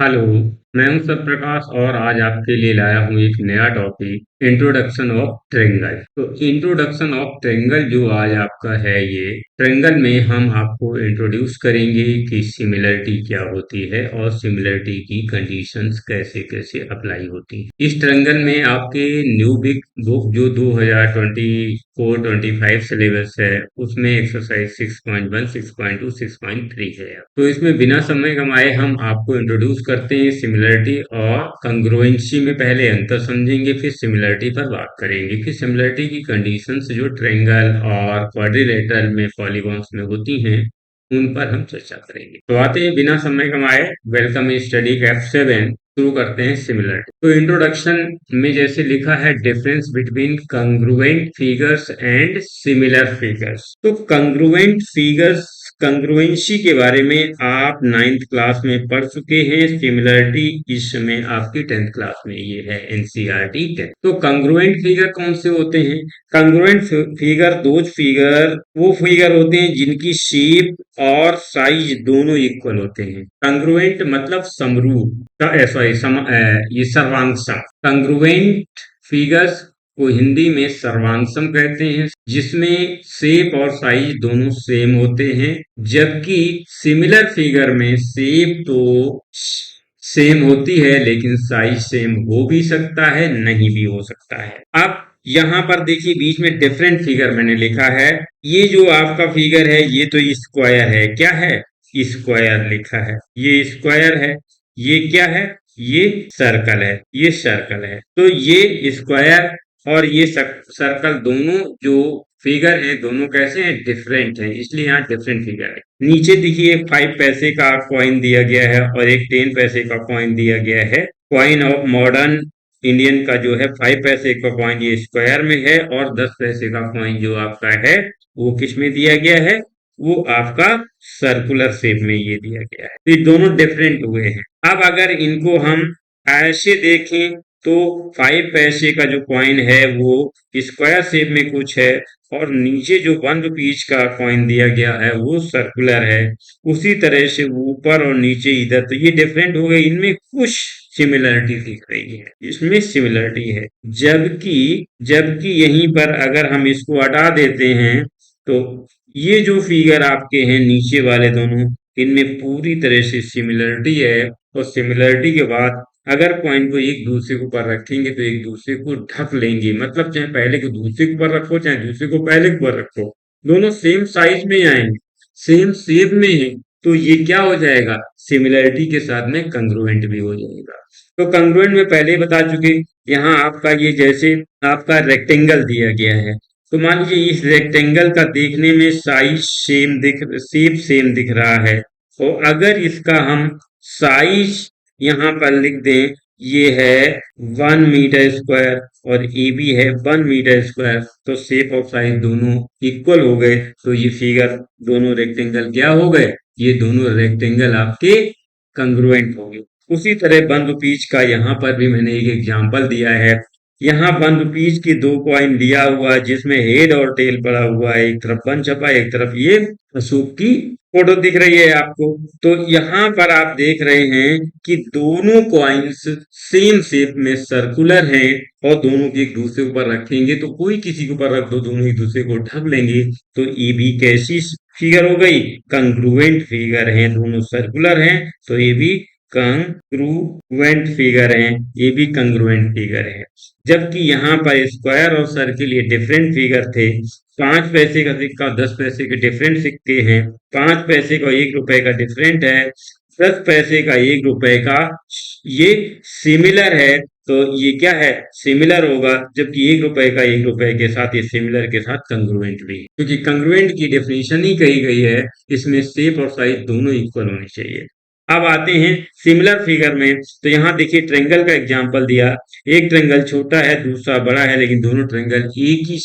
Hello, मैं हूं सत्यप्रकाश और आज आपके लिए लाया हूं एक नया टॉपिक इंट्रोडक्शन ऑफ ट्रायंगल। तो इंट्रोडक्शन ऑफ ट्रायंगल जो आज आपका है, ये ट्रायंगल में हम आपको इंट्रोड्यूस करेंगे कि सिमिलरिटी क्या होती है और सिमिलरिटी की कंडीशंस कैसे कैसे अप्लाई होती हैं। इस ट्रायंगल में आपके न्यू बिग बुक जो 2024-25 सिलेबस है, उसमें एक्सरसाइज 6.1, 6.2, 6.3 है। तो इसमें बिना समय गंवाए हम आपको इंट्रोड्यूस करते हैं सिमिलरिटी और कंग्रुएंसी में। पहले अंतर समझेंगे, फिर सिमिलरिटी पर बात करेंगे, फिर सिमिलरिटी की कंडीशंस जो ट्रायंगल और क्वाड्रिलेटरल में पॉलीगॉन्स में होती हैं, उन पर हम चर्चा करेंगे। तो आते हैं बिना समय गंवाए, वेलकम स्टडी F7, शुरू करते हैं सिमिलरिटी। तो इंट्रोडक्शन में जैसे लिखा है, difference between congruent figures and similar figures. तो कंग्रुएंट फिगर्स, कंग्रुएंसी के बारे में आप 9th क्लास में पढ़ चुके हैं। सिमिलरिटी इस समय आपकी 10th क्लास में, ये है एनसीईआरटी 10। तो कंग्रुएंट फिगर कौन से होते हैं? कंग्रुएंट फिगर वो फिगर होते हैं जिनकी शेप और साइज दोनों इक्वल होते हैं। कंग्रुएंट मतलब समरूप, सॉरी ये सर्वांगसम। कंग्रुएंट फिगर्स को हिंदी में सर्वांगसम कहते हैं, जिसमें शेप और साइज दोनों सेम होते हैं। जबकि सिमिलर फिगर में शेप तो सेम होती है, लेकिन साइज सेम हो भी सकता है, नहीं भी हो सकता है। अब यहाँ पर देखिए, बीच में डिफरेंट फिगर मैंने लिखा है। ये जो आपका फिगर है, ये तो स्क्वायर है। क्या है? स्क्वायर लिखा है। ये स्क्वायर है। ये क्या है? ये सर्कल है। ये सर्कल है। तो ये स्क्वायर और ये सर्कल, दोनों जो फिगर है, दोनों कैसे हैं? डिफरेंट है, इसलिए यहाँ डिफरेंट फिगर है। नीचे देखिए, 5 पैसे का कॉइन दिया गया है और एक 10 पैसे का कॉइन दिया गया है। कॉइन ऑफ मॉडर्न इंडियन का जो है 5 पैसे का कॉइन, ये स्क्वायर में है, और 10 पैसे का कॉइन जो आपका है, वो किस में दिया गया है? वो आपका सर्कुलर शेप में ये दिया गया है। तो ये दोनों डिफरेंट हुए हैं। अब अगर इनको हम ऐसे देखें, तो 5 पैसे का जो कॉइन है वो स्क्वायर शेप में कुछ है, और नीचे जो 1 रुपीज का कॉइन दिया गया है वो सर्कुलर है। उसी तरह से ऊपर और नीचे इधर, तो ये डिफरेंट हो गए। इनमें कुछ सिमिलरिटी दिख रही है, इसमें सिमिलरिटी है। जबकि जबकि यहीं पर अगर हम इसको हटा देते हैं, तो ये जो फिगर आपके हैं नीचे वाले दोनों, इनमें पूरी तरह से सिमिलरिटी है। और सिमिलरिटी के बाद अगर कॉइन को एक दूसरे के ऊपर रखेंगे, तो एक दूसरे को ढक लेंगे। मतलब चाहे पहले को दूसरे के ऊपर रखो, चाहे दूसरे को पहले के ऊपर रखो, दोनों सेम साइज में आएंगे, सेम शेप में है। तो ये क्या हो जाएगा? सिमिलरिटी के साथ में कंग्रुएंट भी हो जाएगा। तो कंग्रुएंट में पहले ही बता चुके। यहाँ आपका ये जैसे आपका रेक्टेंगल दिया गया है, तो मान लीजिए इस रेक्टेंगल का देखने में साइज शेप सेम दिख रहा है। और अगर इसका हम साइज यहाँ पर लिख दें, ये है 1 मीटर स्क्वायर और ए बी है 1 मीटर स्क्वायर, तो शेप और साइज दोनों इक्वल हो गए। तो ये फिगर, दोनों रेक्टेंगल क्या हो गए? ये दोनों रेक्टेंगल आपके कंग्रुएंट हो गए। उसी तरह 1 रुपीज का यहाँ पर भी मैंने एक एग्जाम्पल दिया है। यहाँ 1 रुपीज की 2 कॉइन लिया हुआ है, जिसमें हेड और टेल पड़ा हुआ है। एक तरफ 1 छपा, एक तरफ ये अशोक की फोटो दिख रही है आपको। तो यहाँ पर आप देख रहे हैं कि दोनों कॉइन्स सेम शेप में सर्कुलर हैं, और दोनों के एक दूसरे के ऊपर रखेंगे, तो कोई किसी के ऊपर रख दो, दोनों एक दूसरे को ढक लेंगे। तो ये भी कैसी फिगर हो गई? कंग्रुएंट फिगर हैं, दोनों सर्कुलर हैं, तो ये भी कंग्रुएंट फिगर हैं। ये भी कंग्रुएंट फिगर है। जबकि यहाँ पर स्क्वायर और सर्किल ये डिफरेंट फिगर थे। 5 पैसे का सिक्का, 10 पैसे के डिफरेंट सिक्के हैं। 5 पैसे का 1 रुपए का डिफरेंट है, 10 पैसे का 1 रुपए का ये सिमिलर है। तो ये क्या है? सिमिलर होगा। जबकि 1 रुपए का 1 रुपए के साथ, ये सिमिलर के साथ कंग्रुएंट भी है, क्योंकि कंग्रुएंट की डेफिनेशन ही कही गई है, इसमें शेप और साइज दोनों इक्वल होनी चाहिए। अब आते हैं सिमिलर फिगर में। तो यहाँ देखिए, ट्रेंगल का एग्जांपल दिया। एक ट्रेंगल छोटा है, दूसरा बड़ा है, लेकिन दोनों ट्रेंगल एक ही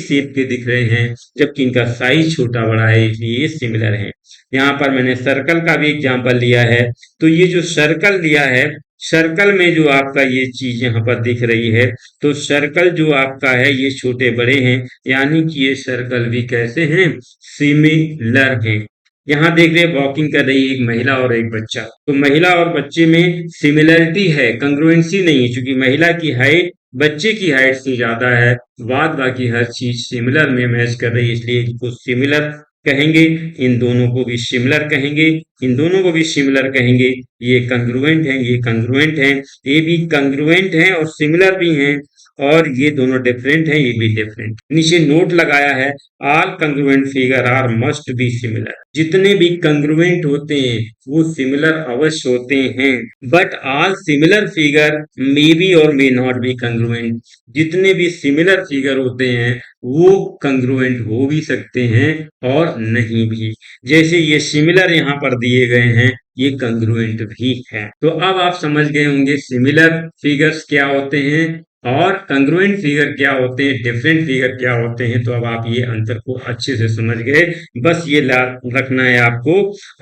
शेप के दिख रहे हैं, जबकि इनका साइज छोटा बड़ा है, इसलिए ये सिमिलर है। यहाँ पर मैंने सर्कल का भी एग्जांपल लिया है। तो ये जो सर्कल दिया है, सर्कल में जो आपका ये चीज यहाँ पर दिख रही है, तो सर्कल जो आपका है ये छोटे बड़े हैं, यानी कि ये सर्कल भी कैसे हैं? सिमिलर हैं। यहाँ देख रहे हैं वॉकिंग कर रही है एक महिला और एक बच्चा। तो महिला और बच्चे में सिमिलरिटी है, कंग्रुएंसी नहीं है, क्योंकि महिला की हाइट बच्चे की हाइट से ज्यादा है। बाद बाकी हर चीज सिमिलर में मैच कर रही है, इसलिए इसको सिमिलर कहेंगे। इन दोनों को भी सिमिलर कहेंगे, इन दोनों को भी सिमिलर कहेंगे। ये कंग्रुएंट है, ये कंग्रुएंट है, ये भी कंग्रुएंट है और सिमिलर भी हैं। और ये दोनों डिफरेंट हैं, ये भी डिफरेंट। नीचे नोट लगाया है, all congruent figure are must be similar. जितने भी कंग्रुएंट होते हैं वो सिमिलर अवश्य होते हैं, but all similar figure may be और मे नॉट बी कंग्रुएंट। जितने भी सिमिलर फिगर होते हैं वो कंग्रुएंट हो भी सकते हैं और नहीं भी। जैसे ये सिमिलर यहाँ पर दिए गए हैं, ये कंग्रुएंट भी है। तो अब आप समझ गए होंगे सिमिलर फिगर्स क्या होते हैं और कंग्रुएंट फिगर क्या होते हैं, डिफरेंट फिगर क्या होते हैं। तो अब आप ये अंतर को अच्छे से समझ गए। बस ये रखना है आपको,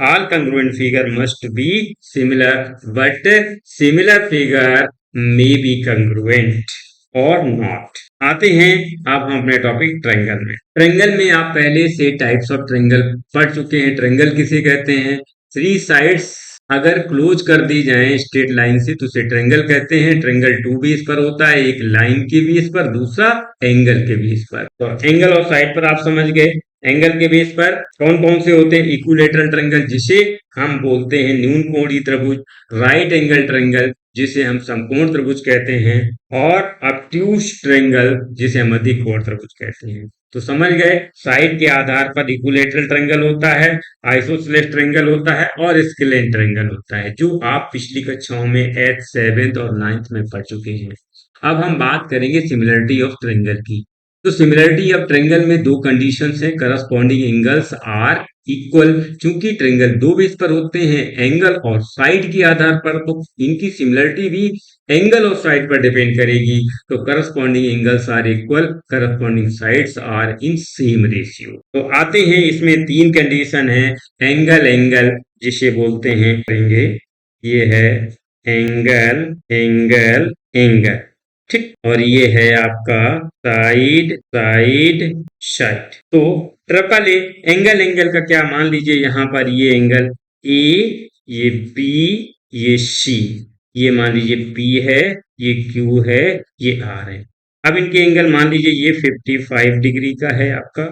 all congruent figure must be similar, but similar figure may be congruent और नॉट। आते हैं अब हम अपने टॉपिक ट्रायंगल में। ट्रायंगल में आप पहले से टाइप्स ऑफ ट्रायंगल पढ़ चुके हैं। ट्रायंगल किसे कहते हैं? थ्री साइड्स अगर क्लोज कर दी जाए स्ट्रेट लाइन से तो उसे ट्रायंगल कहते हैं। ट्रायंगल टू बेस पर होता है, एक लाइन के बेस पर, दूसरा एंगल के बेस पर। तो एंगल और साइड पर आप समझ गए। एंगल के बेस पर कौन कौन से होते हैं? इक्विलेटरल ट्रायंगल जिसे हम बोलते हैं न्यून कोणीय त्रिभुज, राइट एंगल ट्रायंगल जिसे हम समकोण त्रिभुज कहते हैं, और ऑब्ट्यूज ट्रायंगल जिसे हम अधिकोण त्रिभुज कहते हैं। तो समझ गए, साइड के आधार पर इक्विलेटरल ट्रायंगल होता है, आइसोसेलेस ट्रायंगल होता है और स्केलेन ट्रायंगल होता है, जो आप पिछली कक्षाओं में 8th 7th और 9th में पढ़ चुके हैं। अब हम बात करेंगे सिमिलरिटी ऑफ ट्रायंगल की। तो सिमिलरिटी ऑफ ट्रायंगल में दो कंडीशंस हैं, करस्पॉन्डिंग एंगल्स आर इक्वल। चूंकि ट्रायंगल दो बेस पर होते हैं, एंगल और साइड के आधार पर, तो इनकी सिमिलरिटी भी एंगल और साइड पर डिपेंड करेगी। तो corresponding angles are equal, corresponding sides are in same ratio. तो आते हैं, इसमें तीन कंडीशन है। एंगल एंगल जिसे बोलते हैं करेंगे, ये है एंगल एंगल एंगल, ठीक। और ये है आपका साइड साइड साइड। तो ट्रिपल ए एंगल एंगल का क्या, मान लीजिए यहाँ पर ये एंगल ए, ये बी, ये सी, ये मान लीजिए पी है, ये क्यू है, ये आर है। अब इनके एंगल मान लीजिए ये 55 डिग्री का है आपका,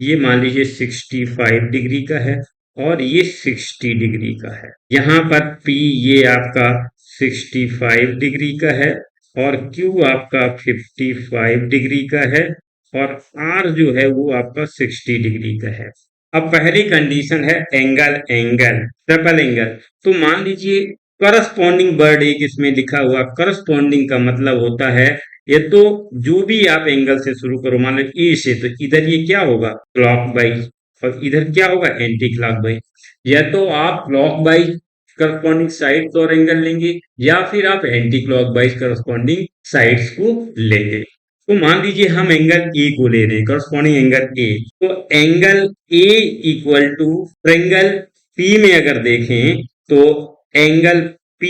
ये मान लीजिए 65 डिग्री का है और ये 60 डिग्री का है। यहाँ पर P ये आपका 65 डिग्री का है और Q आपका 55 डिग्री का है और R जो है वो आपका 60 डिग्री का है। अब पहली कंडीशन है एंगल एंगल ट्रिपल एंगल। तो मान लीजिए करस्पॉन्डिंग वर्ड एक इसमें लिखा हुआ, करस्पॉन्डिंग का मतलब होता है ये तो जो भी आप एंगल से शुरू करो, मान लो ए से, तो इधर ये क्या होगा? क्लॉकवाइज, और इधर क्या होगा? Anti clockwise. या तो आप क्लॉकवाइज करस्पॉन्डिंग साइड्स और एंगल लेंगे या फिर आप एंटी क्लॉकवाइज करस्पॉन्डिंग साइड्स को लेंगे। तो मान लीजिए हम एंगल ए को ले रहे हैं, करस्पॉन्डिंग एंगल ए। तो angle A equal to triangle P में अगर देखें तो एंगल P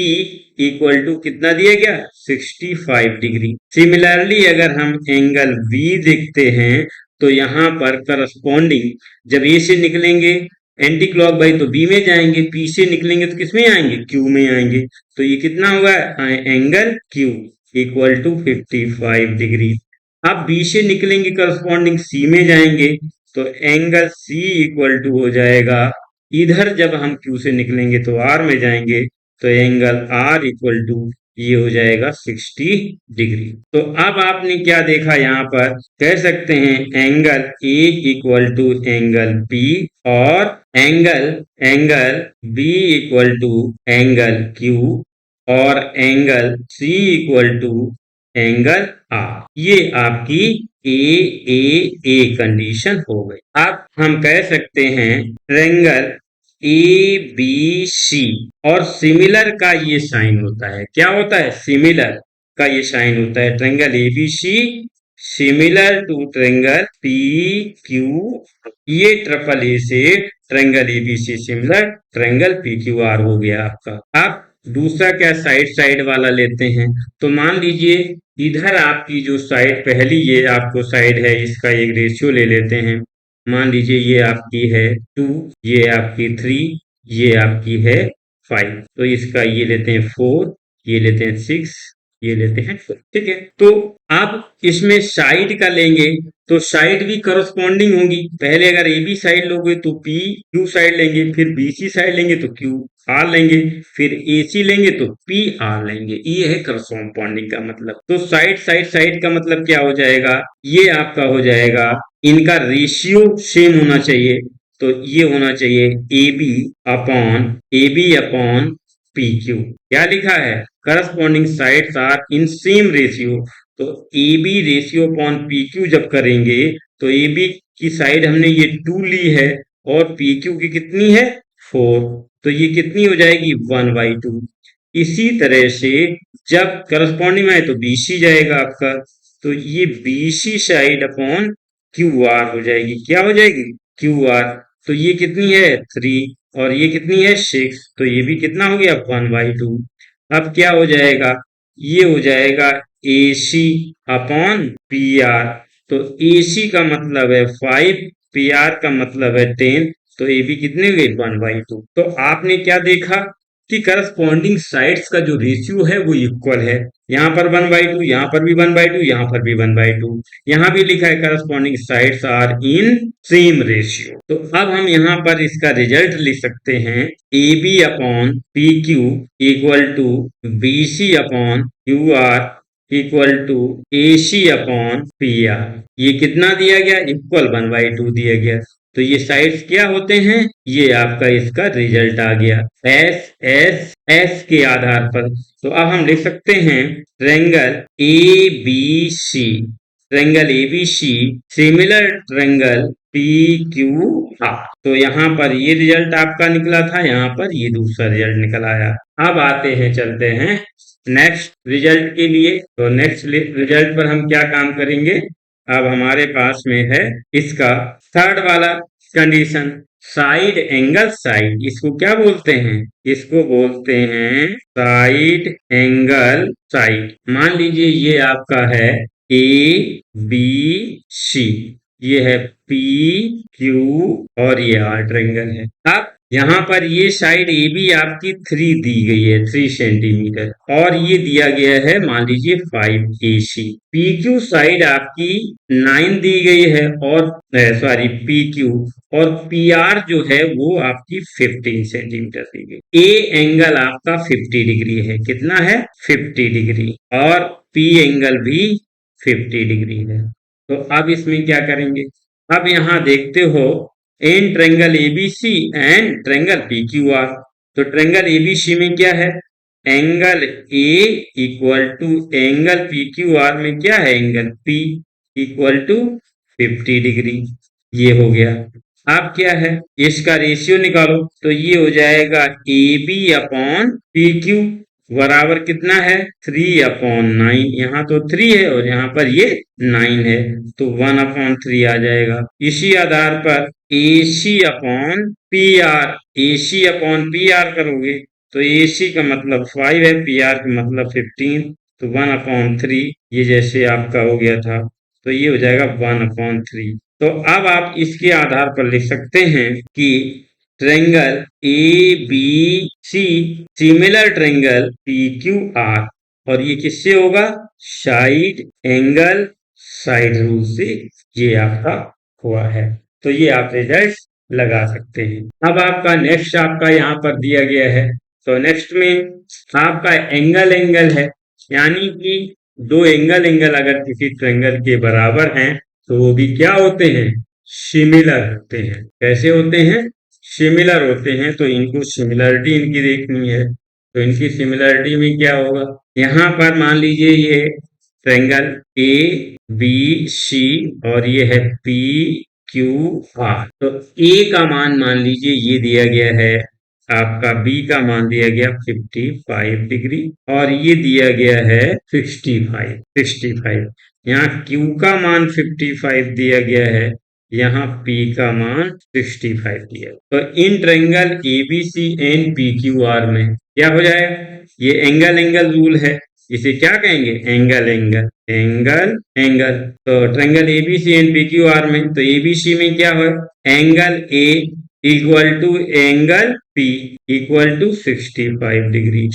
इक्वल टू कितना दिया गया? 65 डिग्री। सिमिलरली अगर हम एंगल B देखते हैं तो यहाँ पर करस्पॉन्डिंग, जब A से निकलेंगे एंटी क्लॉकवाइज तो B में जाएंगे, P से निकलेंगे तो किस में आएंगे? Q में आएंगे। तो ये कितना होगा? Angle Q equal to 55 degree. अब B से निकलेंगे करस्पॉन्डिंग C में जाएंगे तो एंगल C इक्वल टू हो जाएगा, इधर जब हम Q से निकलेंगे तो R में जाएंगे तो एंगल R इक्वल टू ये हो जाएगा 60 डिग्री। तो अब आपने क्या देखा यहाँ पर? कह सकते हैं angle A equal to angle B और angle angle B equal to angle Q और angle C equal to angle R। ये आपकी ए कंडीशन हो गई। अब हम कह सकते हैं ट्रायंगल ए बी सी और सिमिलर का ये साइन होता है। क्या होता है? सिमिलर का ये साइन होता है। Triangle A B C similar to triangle P Q, ये ट्रिपल ए से triangle A B C similar triangle P Q R हो गया आपका। अब दूसरा क्या, साइड साइड वाला लेते हैं। तो मान लीजिए इधर आपकी जो साइड पहली ये आपको साइड है, इसका एक रेशियो ले लेते हैं। मान लीजिए ये आपकी है 2, ये आपकी 3, ये आपकी है 5, तो इसका ये लेते हैं 4, ये लेते हैं 6, ये लेते हैं 2, ठीक है। तो आप इसमें साइड का लेंगे तो साइड भी करस्पॉन्डिंग होगी। पहले अगर ए बी साइड लोगे तो पी क्यू साइड लेंगे, फिर बी सी साइड लेंगे तो क्यू आर लेंगे, फिर ए सी लेंगे तो पी आर लेंगे। ये है करस्पॉन्डिंग का मतलब। तो साइड साइड साइड का मतलब क्या हो जाएगा, ये आपका हो जाएगा, इनका रेशियो सेम होना चाहिए। तो ये होना चाहिए A B upon P Q. क्या लिखा है, corresponding sides are in same ratio. तो A B ratio upon P Q जब करेंगे तो ए बी की साइड हमने ये 2 ली है और पी क्यू की कितनी है 4, तो ये कितनी हो जाएगी 1/2। इसी तरह से जब करस्पॉन्डिंग में आए तो बीसी जाएगा आपका, तो ये BC side upon Q R हो जाएगी। क्या हो जाएगी, क्यू आर। तो ये कितनी है 3 और ये कितनी है 6, तो ये भी कितना हो गया 1/2। अब क्या हो जाएगा, ये हो जाएगा ए सी अपॉन पी आर। तो ए सी का मतलब है 5, पी आर का मतलब है 10, तो ए बी कितने हुए 1/2। तो आपने क्या देखा कि करस्पॉन्डिंग साइड्स का जो रेशियो है वो इक्वल है। यहाँ पर 1/2, यहाँ पर भी 1/2, यहाँ पर भी 1/2। यहाँ भी लिखा है corresponding sides are in same ratio. तो अब हम यहाँ पर इसका रिजल्ट लिख सकते हैं, A B upon P Q equal to B C upon Q R equal to A C upon P R. ये कितना दिया गया, इक्वल 1/2 दिया गया। तो ये साइड्स क्या होते हैं, ये आपका इसका रिजल्ट आ गया एस एस एस के आधार पर। तो अब हम लिख सकते हैं triangle A B C, triangle A B C similar triangle P Q R. तो यहाँ पर ये रिजल्ट आपका निकला था, यहाँ पर ये दूसरा रिजल्ट निकल आया। अब आते हैं, चलते हैं नेक्स्ट रिजल्ट के लिए। तो नेक्स्ट रिजल्ट पर हम क्या काम करेंगे, अब हमारे पास में है इसका थर्ड वाला कंडीशन, साइड एंगल साइड। इसको क्या बोलते हैं, इसको बोलते हैं साइड एंगल साइड। मान लीजिए ये आपका है ए बी सी, ये है पी क्यू और ये आर ट्रायंगल है। अब यहाँ पर ये साइड ए बी आपकी 3 दी गई है, 3 सेंटीमीटर, और ये दिया गया है मान लीजिए 5 ए सी। पी क्यू साइड आपकी 9 दी गई है और सॉरी पी क्यू, और पी आर जो है वो आपकी 15 सेंटीमीटर दी गई। ए एंगल आपका 50 डिग्री है, कितना है 50 डिग्री, और पी एंगल भी 50 डिग्री है। तो अब इसमें क्या करेंगे, अब यहाँ देखते हो in triangle ABC and triangle PQR. तो ट्रायंगल एबीसी में क्या है, angle A equal to angle PQR में क्या है, angle P equal to 50 degree. ये हो गया। अब क्या है, इसका रेशियो निकालो, तो ये हो जाएगा A B upon P Q बराबर कितना है 3/9। यहाँ तो 3 है और यहाँ पर ये 9 है, तो 1/3 आ जाएगा। इसी आधार पर ए C upon P are, A C upon P are करोगे तो ए सी का मतलब 5 है, पी आर का मतलब 15, तो 1/3 ये जैसे आपका हो गया था, तो ये हो जाएगा 1/3। तो अब आप इसके आधार पर लिख सकते हैं कि triangle A B C similar triangle P Q R, और ये किससे होगा, साइड एंगल साइड रूल से ये आपका हुआ है। तो ये आप रिजल्ट लगा सकते हैं। अब आपका नेक्स्ट आपका यहाँ पर दिया गया है, तो नेक्स्ट में आपका एंगल एंगल है, यानी कि दो एंगल अगर किसी ट्रायंगल के बराबर हैं तो वो भी क्या होते हैं, सिमिलर होते हैं। कैसे होते हैं, सिमिलर होते हैं। तो इनको सिमिलरिटी इनकी देखनी है, तो इनकी सिमिलरिटी में क्या होगा, यहाँ पर मान लीजिए ये ट्रायंगल ए बी सी और ये है पी क्यू आर। तो ए का मान लीजिए ये दिया गया है आपका, बी का मान दिया गया 55 डिग्री और ये दिया गया है 65। यहाँ Q का मान 55 दिया गया है, यहाँ P का मान 65 दिया है। तो in triangle ABC and PQR में क्या हो जाए, ये एंगल एंगल रूल है, इसे क्या कहेंगे? Angle angle angle angle. तो ट्रायंगल एबीसी एंड पीक्यूआर में, तो एबीसी में क्या है? Angle A equal to angle P equal to 65 degree,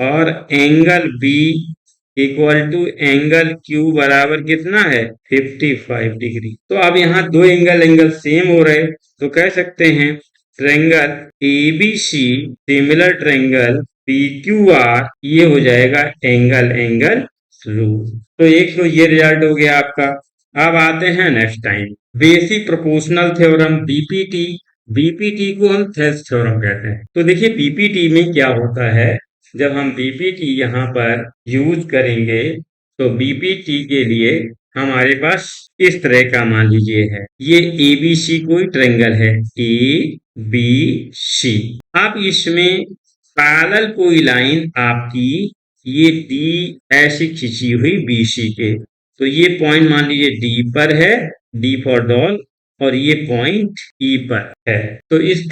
और angle B equal to angle Q बराबर कितना है? 55 डिग्री। तो अब यहाँ दो एंगल एंगल सेम हो रहे, तो कह सकते हैं triangle ABC similar triangle PQR, ये हो जाएगा एंगल एंगल रूल। तो एक तो ये रिजल्ट हो गया आपका। अब आते हैं next time, basic proportional theorem BPT. BPT को हम थेल्स थ्योरम कहते हैं। तो देखिए बीपीटी में क्या होता है, जब हम बीपीटी यहाँ पर यूज करेंगे, तो बीपीटी के लिए हमारे पास इस तरह का मान लीजिए है, ये एबीसी कोई ट्रायंगल है, ए बी सी। अब इसमें पैरेलल कोई लाइन आपकी ये डी ऐसी खिंची हुई बीसी के, तो ये पॉइंट मान लीजिए डी पर है, डी फॉर डॉल, और ये पॉइंट ई पर है। तो इस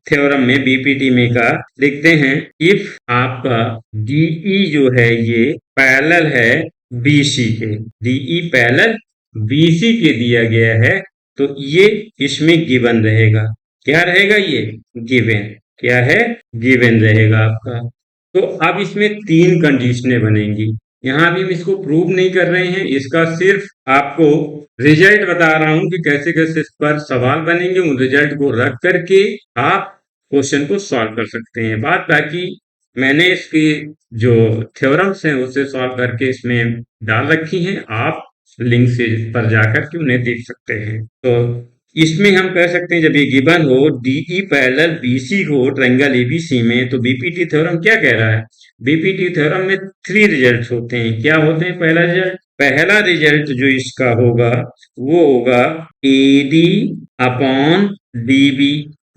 थ्योरम में बीपीटी में का लिखते हैं, इफ आपका डीई जो है ये पैरेलल है बीसी के, डीई पैरेलल बीसी के दिया गया है, तो ये इसमें गिवन रहेगा। क्या रहेगा? ये गिवन। क्या है? गिवन रहेगा आपका। तो अब इसमें तीन कंडीशनें बनेंगी। यहाँ भी हम इसको प्रूव नहीं कर रहे हैं, इसका सिर्फ आपको रिजल्ट बता रहा हूं कि कैसे कैसे इस पर सवाल बनेंगे। उन रिजल्ट को रख करके आप क्वेश्चन को सॉल्व कर सकते हैं। बात बाकी मैंने इसकी जो थ्योरम्स हैं उसे सॉल्व करके इसमें डाल रखी हैं, आप लिंक से पर जाकर के उन्हें देख सकते हैं। तो इसमें हम कह सकते हैं जब ये गिवन हो डीई पैरेलल बीसी हो ट्रायंगल एबीसी में, तो बीपीटी थ्योरम क्या कह रहा है? बीपीटी थ्योरम में थ्री रिजल्ट होते हैं। क्या होते हैं? पहला रिजल्ट जो इसका होगा वो होगा एडी अपॉन डीबी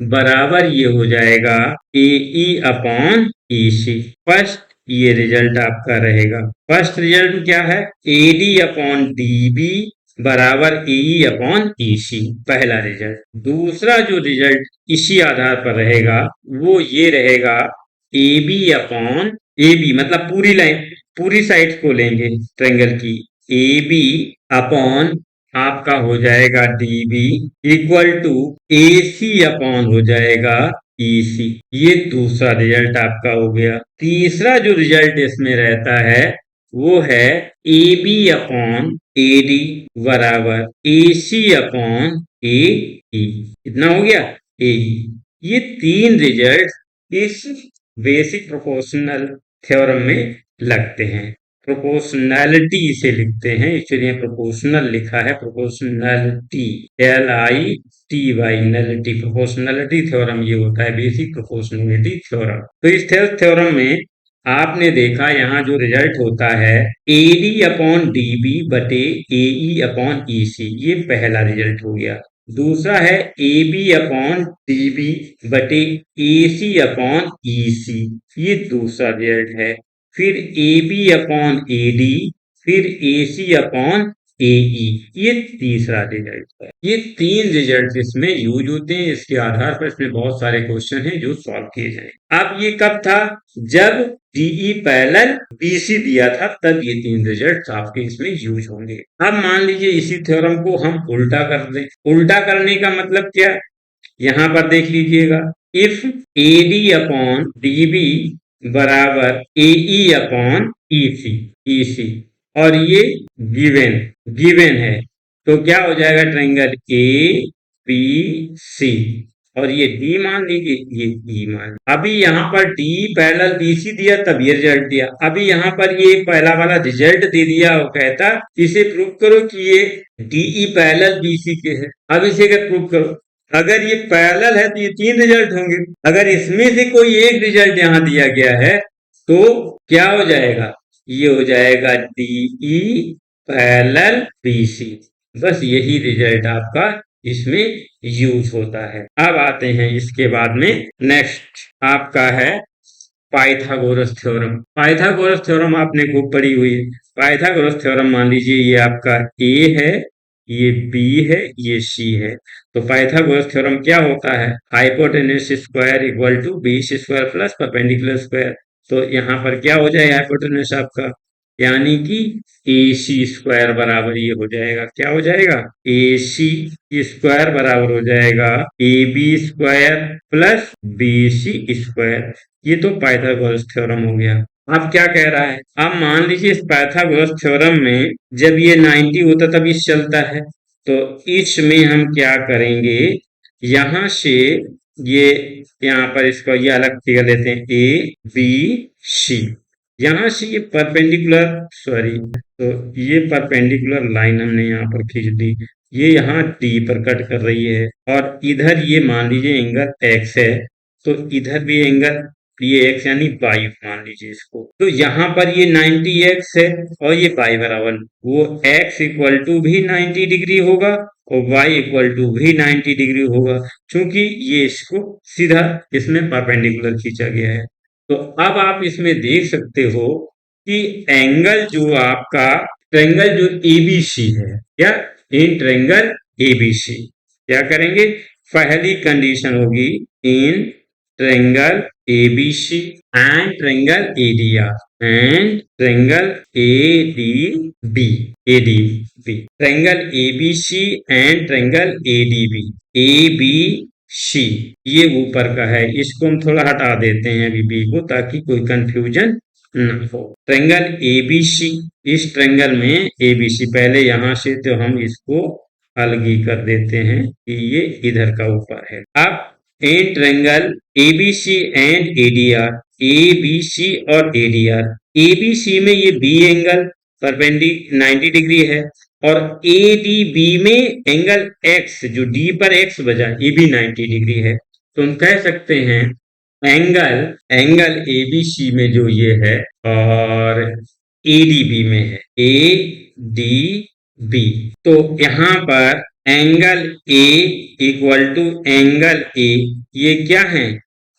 बराबर ये हो जाएगा एई अपॉन ईसी। फर्स्ट ये रिजल्ट आपका रहेगा। फर्स्ट रिजल्ट क्या है? एडी अपॉन डीबी बराबर एई अपॉन ईसी, पहला रिजल्ट। दूसरा जो रिजल्ट इसी आधार पर रहेगा वो ये रहेगा A B upon A B, मतलब पूरी लाइन, पूरी साइड को लेंगे ट्रायंगल की, ए बी अपॉन आपका हो जाएगा D B equal to A C upon हो जाएगा ई सी। ये दूसरा रिजल्ट आपका हो गया। तीसरा जो रिजल्ट इसमें रहता है वो है A B upon A D बराबर ए सी अपॉन ए ई। कितना हो गया? ए। ये तीन रिजल्ट इस बेसिक प्रोपोर्शनल थ्योरम में लगते हैं। प्रोपोर्शनैलिटी इसे लिखते हैं, एक्चुअली प्रोपोर्शनल लिखा है, प्रोपोर्शनैलिटी LITY नैलिटी। प्रोपोर्शनैलिटी थ्योरम ये होता है बेसिक प्रोपोर्शनैलिटी थ्योरम। तो इस थ्योरम में आपने देखा यहाँ जो रिजल्ट होता है एडी अपॉन डीबी बटे एई अपॉन ईसी, ये पहला रिजल्ट हो गया। दूसरा है A B upon D B बटे ए सी अपॉन ई सी, ये दूसरा रिजल्ट है। फिर A B upon A D, फिर ए सी अपॉन ए ई, ये तीसरा रिजल्ट है। ये तीन रिजल्ट इसमें यूज होते हैं। इसके आधार पर इसमें बहुत सारे क्वेश्चन हैं जो सॉल्व किए जाएंगे। अब ये कब था? जब डीई पैरेलल बीसी दिया था, तब ये तीन रिजल्ट आपके इसमें यूज होंगे। अब मान लीजिए इसी थ्योरम को हम उल्टा कर दें। उल्टा करने का मतलब क्या? यहां पर देख लीजिएगा, if A D upon D B बराबर ए ई अपॉन ई सी, और ये गिवन गिवन है, तो क्या हो जाएगा? ट्रायंगल ए पी सी, और ये डी मान लीजिए, ये ई मान। अभी यहाँ पर डी पैरेलल बीसी दिया तब ये रिजल्ट दिया। अभी यहाँ पर ये पहला वाला रिजल्ट दे दिया, वो कहता इसे प्रूव करो कि ये डीई पैरेलल बीसी के है। अब इसे अगर प्रूव करो, अगर ये पैरेलल है तो ये तीन रिजल्ट होंगे। अगर इसमें से कोई एक रिजल्ट यहाँ दिया गया है तो क्या हो जाएगा? ये हो जाएगा डीई पैरेलल बीसी। बस यही रिजल्ट आपका इसमें यूज होता है। अब आते हैं इसके बाद में नेक्स्ट आपका है पाइथागोरस थ्योरम। पाइथागोरस थ्योरम आपने खूब पढ़ी हुई है। पाइथागोरस थ्योरम मान लीजिए ये आपका ए है, ये बी है, ये सी है। तो पाइथागोरस थ्योरम क्या होता है? Hypotenuse square equal to base square plus perpendicular square. तो यहाँ पर क्या हो जाएगा हाइपोटेन्यूस आपका, यानी कि ए सी स्क्वायर बराबर ये हो जाएगा, क्या हो जाएगा, ए सी स्क्वायर बराबर हो जाएगा A B square plus B C square. ये तो पाइथागोरस थ्योरम हो गया। अब क्या कह रहा है, अब मान लीजिए इस पाइथागोरस थ्योरम में जब ये 90 होता तब इस चलता है, तो इसमें हम क्या करेंगे, यहां से ये, यहाँ पर इसको ये अलग फिगर लेते हैं, ए बी सी, यहां से ये परपेंडिकुलर, सॉरी, तो ये परपेंडिकुलर लाइन हमने यहाँ पर खींच दी, ये यहाँ डी पर कट कर रही है, और इधर ये मान लीजिए एंगल एक्स है, तो इधर भी एंगल, ये एक्स यानी बाई मान लीजिए इसको, तो यहाँ पर ये 90 एक्स है और ये बाई बराबर, वो एक्स इक्वल टू भी 90 डिग्री होगा और y इक्वल टू भी 90 डिग्री होगा, क्योंकि ये इसको सीधा इसमें परपेंडिकुलर खींचा गया है। तो अब आप इसमें देख सकते हो कि एंगल जो आपका ट्रायंगल जो एबीसी है, क्या, इन ट्रायंगल एबीसी क्या करेंगे, पहली कंडीशन होगी इन triangle ABC and triangle ADR and triangle ADB, ADB, triangle ABC and triangle ADB, ABC ये ऊपर का है, इसको हम थोड़ा हटा देते हैं अभी बी को, ताकि कोई कंफ्यूजन न हो। ट्रायंगल एबीसी, इस ट्रायंगल में एबीसी, पहले यहां से तो हम इसको अलग ही कर देते हैं कि ये इधर का ऊपर है। अब इन triangle ABC and ADR, ABC और एडीआर, एबीसी में ये बी एंगल परपेंडिकुलर 90 डिग्री है, और एडीबी में एंगल एक्स जो डी पर एक्स बजा ये भी 90 डिग्री है, तो हम कह सकते हैं एंगल, एंगल एबीसी में जो ये है और एडीबी में है, ए डी बी, तो यहाँ पर angle A equal to angle A, ये क्या है,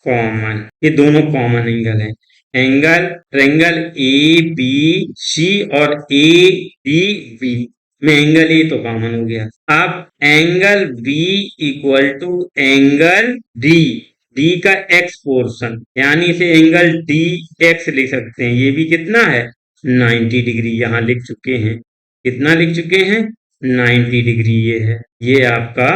कॉमन, ये दोनों कॉमन एंगल हैं, angle triangle A B C और ए डी बी में एंगल ए तो कॉमन हो गया। अब angle B equal to angle D, D का एक्स पोर्शन, यानी इसे एंगल डी एक्स लिख सकते हैं, ये भी कितना है 90 डिग्री, यहां लिख चुके हैं, कितना लिख चुके हैं 90 डिग्री, ये है, ये आपका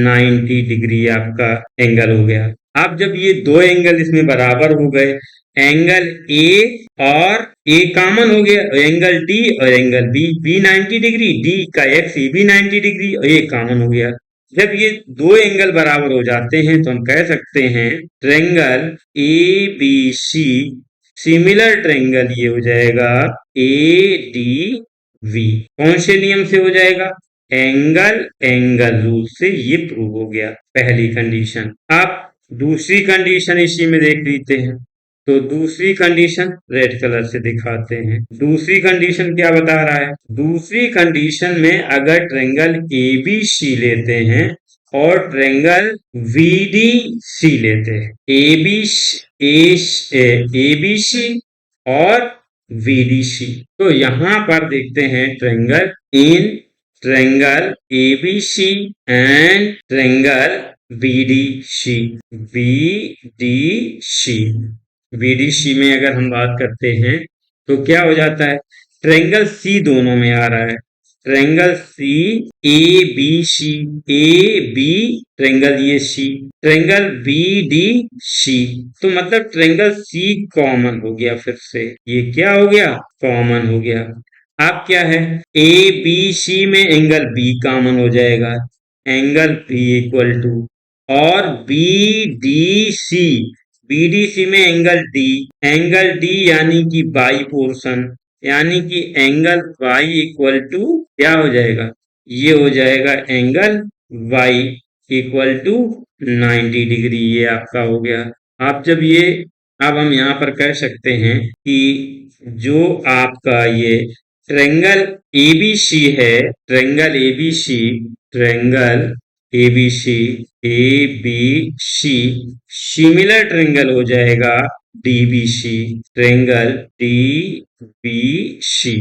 90 डिग्री आपका एंगल हो गया। अब जब ये दो एंगल इसमें बराबर हो गए, एंगल ए और ए कॉमन हो गया, एंगल डी और angle B, B 90 degree, D का एक्स ये भी 90 डिग्री और ये कॉमन हो गया। जब ये दो एंगल बराबर हो जाते हैं तो हम कह सकते हैं triangle A B C similar triangle ये हो जाएगा ए डी वी, कौन से नियम से हो जाएगा, एंगल एंगल रूल से, ये प्रूव हो गया पहली कंडीशन। आप दूसरी कंडीशन इसी में देख लेते हैं, तो दूसरी कंडीशन रेड कलर से दिखाते हैं, दूसरी कंडीशन क्या बता रहा है, दूसरी कंडीशन में अगर ट्रायंगल एबीसी लेते हैं और ट्रायंगल वीडीसी लेते हैं, एबीसी और वीडीसी, तो यहां पर देखते हैं triangle in triangle ABC and triangle VDC, VDC, VDC में अगर हम बात करते हैं तो क्या हो जाता है, ट्रायंगल सी दोनों में आ रहा है, triangle C A B C, A B triangle ये C, triangle B D C, तो मतलब ट्रायंगल सी कॉमन हो गया, फिर से ये क्या हो गया, कॉमन हो गया। अब क्या है, ए बी सी में एंगल बी कॉमन हो जाएगा, एंगल बी इक्वल टू, और बी डी सी, बीडीसी में एंगल डी, एंगल डी यानी कि बाई पोर्शन, यानी कि एंगल वाई इक्वल टू क्या हो जाएगा, ये हो जाएगा angle Y equal to 90 degree, ये आपका हो गया। आप जब ये, अब हम यहाँ पर कह सकते हैं कि जो आपका ये ट्रायंगल एबीसी है, triangle ABC, triangle ABC, A B C similar triangle हो जाएगा डीबीसी, ट्रायंगल डीबीसी,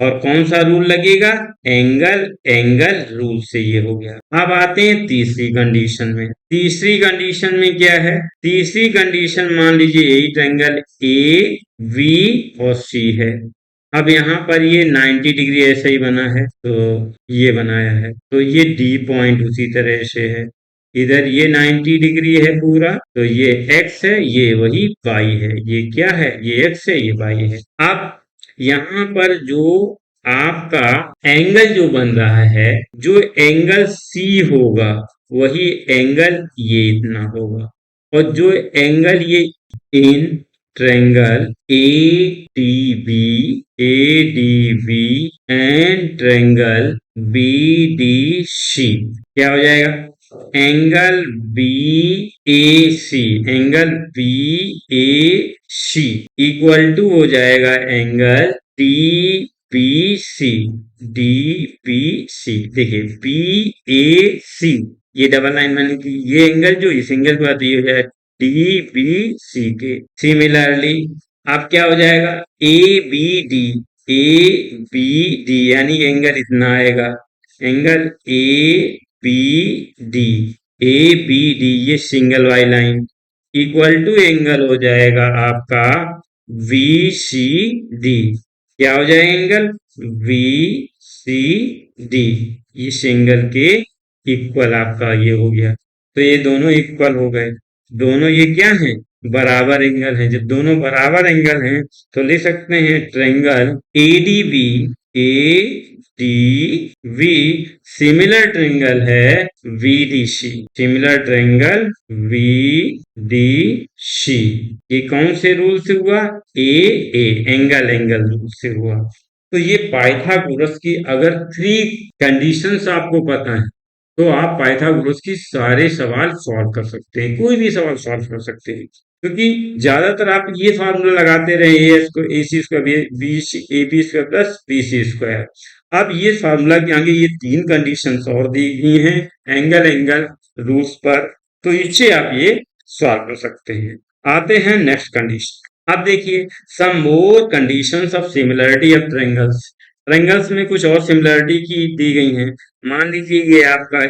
और कौन सा रूल लगेगा? एंगल एंगल रूल से ये हो गया। अब आते हैं तीसरी कंडीशन में। तीसरी कंडीशन में क्या है? तीसरी कंडीशन मान लीजिए यही ट्रायंगल ए बी और सी है। अब यहाँ पर ये 90 डिग्री ऐसे ही बना है, तो ये बनाया है, तो ये डी पॉइंट उसी तरह से है। इधर ये 90 डिग्री है पूरा, तो ये x है, ये वही y है। ये क्या है? ये x है, ये y है। अब यहाँ पर जो आपका एंगल जो बन रहा है, जो एंगल C होगा वही एंगल ये इतना होगा, और जो एंगल ये in triangle ADB and triangle BDC क्या हो जाएगा? एंगल BAC इक्वल टू हो जाएगा एंगल DBC। देखिए BAC, ये डबल लाइन मैंने की, ये एंगल जो इस एंगल के बाद ये हो जाएगा DBC के। सिमिलरली अब क्या हो जाएगा? ABD यानी एंगल इतना आएगा, एंगल ABD ये single Y line equal to angle हो जाएगा आपका VCD। क्या हो जाएगा? एंगल VCD इस एंगल के इक्वल आपका ये हो गया। तो ये दोनों इक्वल हो गए, दोनों ये क्या हैं? बराबर एंगल हैं। जब दोनों बराबर एंगल हैं तो लिख सकते हैं ट्रायंगल ADB सिमिलर ट्रायंगल है VDC। सिमिलर ट्रायंगल VDC ये कौन से रूल से हुआ? एंगल एंगल रूल से हुआ। तो ये पाइथागोरस की अगर 3 कंडीशंस आपको पता है तो आप पाइथागोरस की सारे सवाल सॉल्व कर सकते हैं, कोई भी सवाल सॉल्व कर सकते हैं, क्योंकि ज्यादातर आप ये फार्मूला लगाते रहे AC square AB square plus BC square. अब ये फार्मूला के आगे ये 3 कंडीशंस और दी गई हैं एंगल एंगल रूल्स पर, तो इससे आप ये सॉल्व कर सकते हैं। आते हैं नेक्स्ट कंडीशन। अब देखिए some more conditions of similarity of triangles. Triangles में कुछ और सिमिलरिटी की दी गई हैं। मान लीजिए ये आपका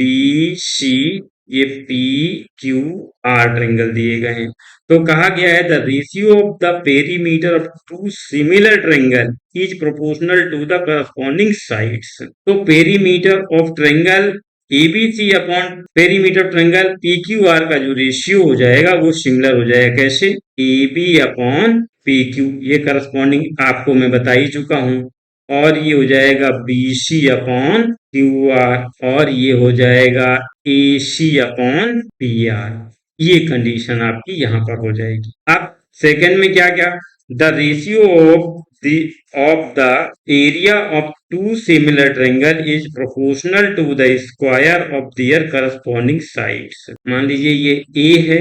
ABC, ये PQR ट्रायंगल दिए गए हैं। तो कहा गया है the ratio of the perimeter of two similar triangle is proportional to the corresponding sides. तो perimeter of triangle ABC upon perimeter triangle PQR का जो रेशियो हो जाएगा वो सिमिलर हो जाएगा। कैसे? AB अपॉन PQ, ये करस्पॉन्डिंग आपको मैं बता ही चुका हूं। और ये हो जाएगा BC अपॉन QR, और ये हो जाएगा AC अपॉन PR। ये कंडीशन आपकी यहां पर हो जाएगी। अब सेकंड में क्या क्या? The ratio of the area of two similar triangle is proportional to the square of their corresponding sides. मान लीजिए ये A है,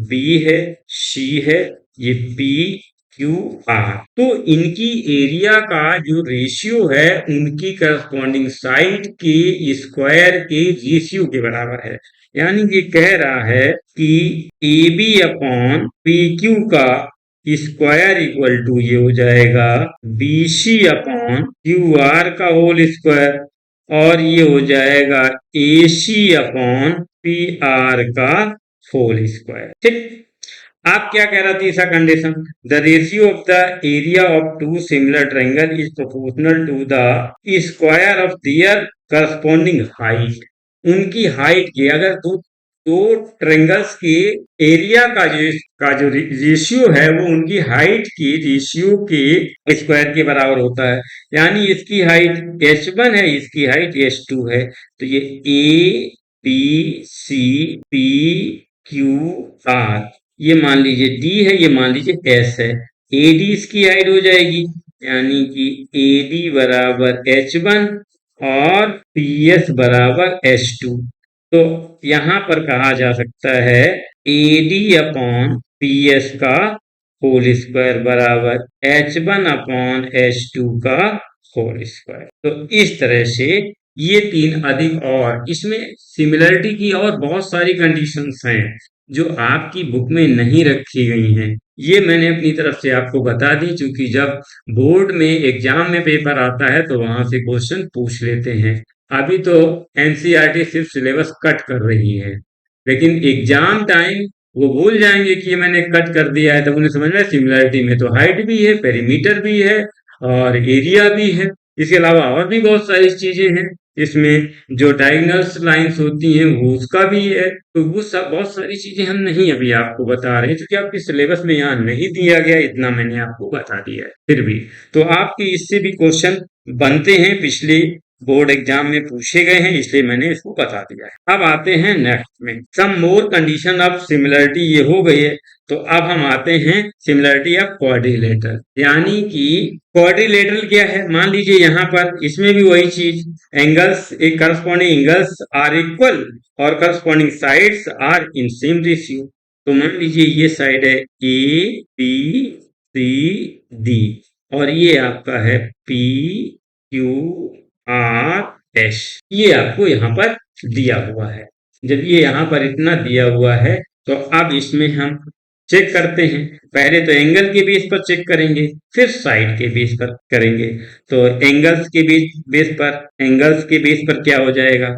B है, C है, ये PQR, तो इनकी एरिया का जो रेशियो है उनकी करस्पॉन्डिंग साइड के स्क्वायर के रेशियो के बराबर है। यानी ये कह रहा है कि AB अपॉन PQ का स्क्वायर इक्वल टू ये हो जाएगा BC अपॉन QR का होल स्क्वायर, और ये हो जाएगा AC अपॉन PR का होल स्क्वायर। ठीक। आप क्या कह रहा थी तीसरा condition? The ratio of the area of two similar triangle is proportional to the square of their corresponding height. उनकी हाइट की, अगर दो ट्रायंगल्स के एरिया का जो रेशियो है वो उनकी हाइट की रेशियो के स्क्वायर के बराबर होता है। यानी इसकी हाइट h1 है, इसकी हाइट h2 है, तो ये ABCPQR, ये मान लीजिए D है, ये मान लीजिए S है। AD इसकी हाइट हो जाएगी, यानी कि AD बराबर h1 और PS बराबर h2। तो यहां पर कहा जा सकता है AD अपॉन PS का होल स्क्वायर बराबर h1 अपॉन h2 का होल स्क्वायर। तो इस तरह से ये 3 अधिक, और इसमें सिमिलरिटी की और बहुत सारी कंडीशंस हैं जो आपकी बुक में नहीं रखी गई हैं। ये मैंने अपनी तरफ से आपको बता दी, क्योंकि जब बोर्ड में एग्जाम में पेपर आता है तो वहां से क्वेश्चन पूछ लेते हैं। अभी तो एनसीईआरटी सिर्फ सिलेबस कट कर रही है, लेकिन एग्जाम टाइम वो भूल जाएंगे कि ये मैंने कट कर दिया है, तब उन्हें समझ में सिमिलरिटी में तो हाइट भी है, पेरीमीटर भी है और एरिया भी है। इसके अलावा और भी बहुत सारी चीजें हैं इसमें, जो डायगोनल्स लाइंस होती हैं वो उसका भी है। तो वो सब बहुत सारी चीजें हम नहीं अभी आपको बता रहे हैं, क्योंकि आपके सिलेबस में यहाँ नहीं दिया गया, इतना मैंने आपको बता दिया है। फिर भी तो आपके इससे भी क्वेश्चन बनते हैं, पिछले बोर्ड एग्जाम में पूछे गए हैं, इसलिए मैंने इसको बता दिया है। अब आते हैं नेक्स्ट में, सम मोर कंडीशन ऑफ सिमिलरिटी, ये हो गई है। तो अब हम आते हैं सिमिलरिटी ऑफ क्वाड्रिलेटरल, यानी कि क्वाड्रिलेटरल क्या है, मान लीजिए यहाँ पर इसमें भी वही चीज, एंगल्स, एक करस्पॉन्डिंग एंगल्स आर इक्वल और corresponding sides are in same ratio. तो मान लीजिए ये साइड है ए बी सी डी और ये आपका है पी क्यू आर एस, ये आपको यहाँ पर दिया हुआ है। जब ये यहाँ पर इतना दिया हुआ है तो अब इसमें हम चेक करते हैं। पहले तो एंगल के बेस पर चेक करेंगे, फिर साइड के बेस पर करेंगे। तो एंगल्स के बेस पर क्या हो जाएगा,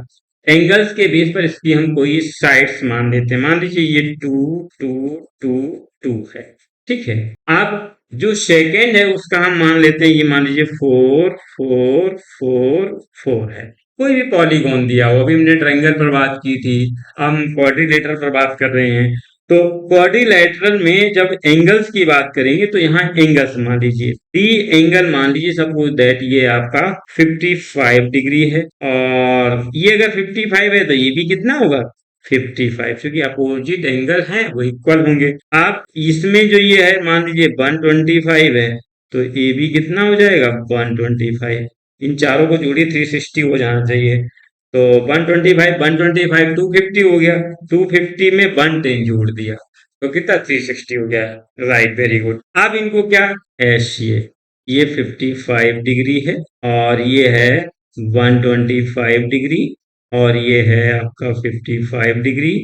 एंगल्स के बेस पर इसकी हम कोई साइड्स मान लेते हैं। मान लीजिए ये टू टू टू टू है, ठीक है। अब जो सेकेंड है उसका हम मान लेते हैं, ये मान लीजिए फोर फोर फोर फोर है। कोई भी पॉलीगॉन दिया हो, अभी हमने ट्रायंगल पर बात की थी, हम क्वाड्रिलेटरल पर बात कर रहे हैं। तो क्वाड्रिलेटरल में जब एंगल्स की बात करेंगे तो यहाँ एंगल्स मान लीजिए, डी एंगल मान लीजिए सपोज दैट ये आपका 55 डिग्री है, और ये अगर 55 है तो ये भी कितना होगा 55, क्योंकि अपोजिट एंगल है वो इक्वल होंगे। आप इसमें जो ये है मान लीजिए 125 है, तो ए बी कितना हो जाएगा 125, इन चारों को जोड़िए 360 हो जाना चाहिए। तो 125 125 250 हो गया, 250 में 110 जोड़ दिया तो कितना 360 हो गया। Right, very good. अब इनको क्या, एस ये 55 डिग्री है और ये है 125 डिग्री और ये है आपका 55 डिग्री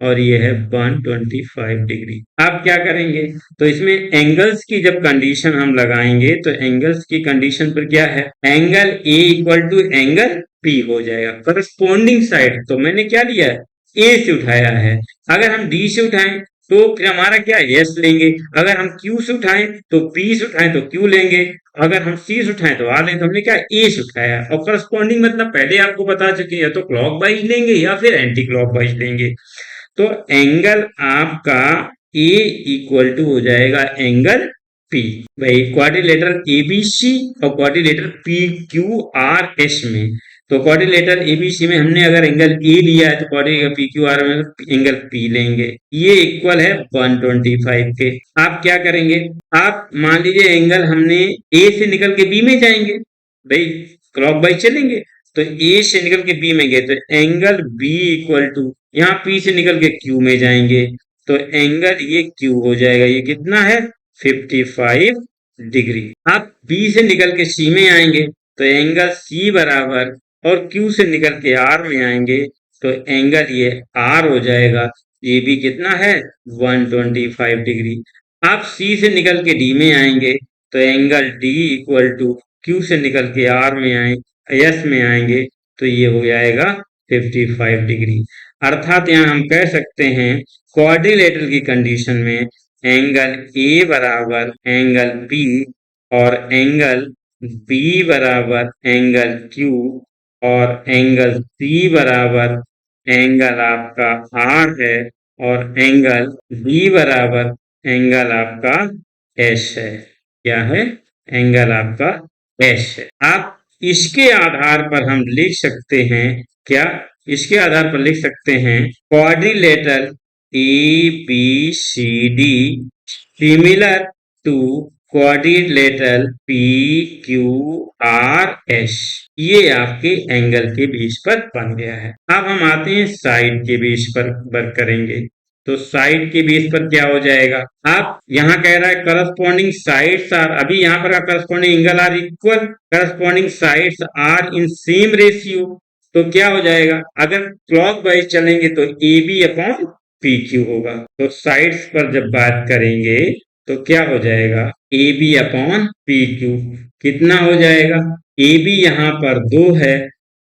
और ये है 125 डिग्री। आप क्या करेंगे, तो इसमें एंगल्स की जब कंडीशन हम लगाएंगे तो एंगल्स की कंडीशन पर क्या है, angle A equal to angle P हो जाएगा। करस्पॉन्डिंग साइड तो मैंने क्या लिया है ए से उठाया है, अगर हम डी से उठाएं तो फिर हमारा क्या एस लेंगे, अगर हम क्यू से उठाएं तो पी से उठाएं तो क्यू लेंगे, अगर हम सी से उठाएं तो आर लेंगे। तो हमने क्या ए से उठाया, और करस्पॉन्डिंग मतलब पहले आपको बता चुके हैं, या तो क्लॉक वाइज लेंगे या फिर एंटी क्लॉक वाइज लेंगे। तो एंगल आपका ए इक्वल टू हो जाएगा एंगल पी। भाई क्वाड्रिलेटरल एबीसी और quadrilateral P Q R S में, तो क्वाड्रिलेटरल एबीसी में हमने अगर एंगल ए लिया है तो क्वाड्रिलेटरल पी क्यू आर में एंगल पी लेंगे, ये इक्वल है 125 के। आप क्या करेंगे, आप मान लीजिए एंगल हमने ए से निकल के बी में जाएंगे, भाई क्लॉक वाइज चलेंगे, तो ए से निकल के बी में गए तो एंगल बी इक्वल टू, यहाँ पी से निकल के क्यू में जाएंगे तो एंगल ये क्यू हो जाएगा, ये कितना है 55 डिग्री। आप बी से निकल के सी में आएंगे तो एंगल सी बराबर, और क्यू से निकल के आर में आएंगे तो एंगल ये आर हो जाएगा, ये भी कितना है 125 डिग्री। आप सी से निकल के डी में आएंगे तो angle D equal to, Q से निकल के आर में आए एस में आएंगे तो ये हो जाएगा 55 डिग्री। अर्थात यहाँ हम कह सकते हैं क्वाड्रिलेटरल की कंडीशन में एंगल ए बराबर एंगल पी और एंगल बी बराबर एंगल क्यू और एंगल सी बराबर एंगल आपका आर है और एंगल बी बराबर एंगल आपका एस है। क्या है, एंगल आपका एस है। आप इसके आधार पर हम लिख सकते हैं, क्या इसके आधार पर लिख सकते हैं quadrilateral A B C D similar to quadrilateral P Q R S, ये आपके एंगल के बेस पर बन गया है। अब हम आते हैं साइड के बेस पर वर्क करेंगे। तो साइड के बेस पर क्या हो जाएगा, आप यहाँ कह रहा है करस्पॉन्डिंग साइड्स आर, अभी यहाँ पर corresponding angle are equal, corresponding sides are in same ratio, तो क्या हो जाएगा, अगर क्लॉक वाइज चलेंगे तो A B upon P Q होगा। तो साइड्स पर जब बात करेंगे तो क्या हो जाएगा, A B upon P Q कितना हो जाएगा, ए बी यहाँ पर 2 है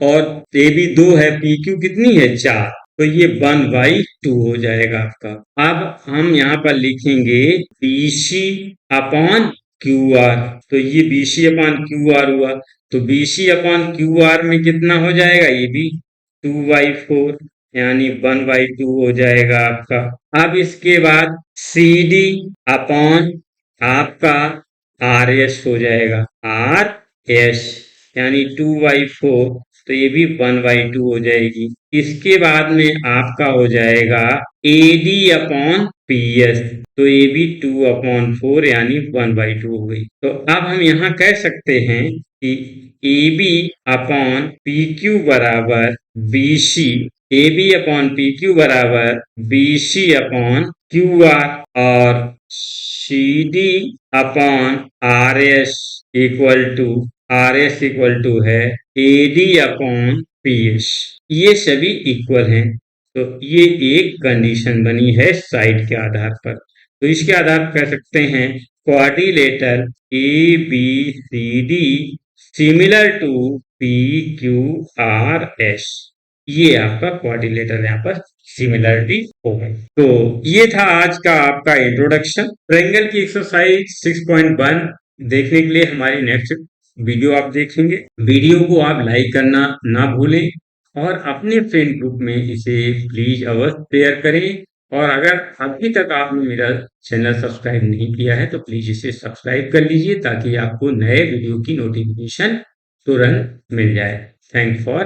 और ए बी 2 है, पी क्यू कितनी है 4, तो ये 1/2 हो जाएगा आपका। अब हम यहाँ पर लिखेंगे B C upon Q R, तो ये B C upon Q R हुआ, तो B C upon Q R में कितना हो जाएगा, ये भी 2/4 यानी 1/2 हो जाएगा आपका। अब इसके बाद सी डी अपॉन आपका आर एस हो जाएगा, आर एस यानी 2/4, तो ये भी 1/2 हो जाएगी। इसके बाद में आपका हो जाएगा ए डी अपॉन पी एस, तो ये भी 2/4 यानी 1/2 हो गई। तो अब हम यहाँ कह सकते हैं कि A B upon P Q बराबर B C, A B upon P Q बराबर B C upon Q R, और C D upon R S equal to, R S equal to है A D upon P S, ये सभी equal हैं। तो ये एक कंडीशन बनी है साइड के आधार पर। तो इसके आधार पर कह सकते हैं quadrilateral A B C D similar to P Q R S, ये आपका क्वाड्रिलेटरल यहाँ पर सिमिलरिटी हो गई। तो ये था आज का आपका इंट्रोडक्शन ट्रायंगल की एक्सरसाइज 6.1। देखने के लिए हमारी नेक्स्ट वीडियो आप देखेंगे। वीडियो को आप लाइक करना ना भूलें और अपने फ्रेंड ग्रुप में इसे प्लीज अवश्य शेयर करें। और अगर अभी तक आपने मेरा चैनल सब्सक्राइब नहीं किया है तो प्लीज इसे सब्सक्राइब कर लीजिए ताकि आपको नए वीडियो की नोटिफिकेशन तुरंत मिल जाए। Thank for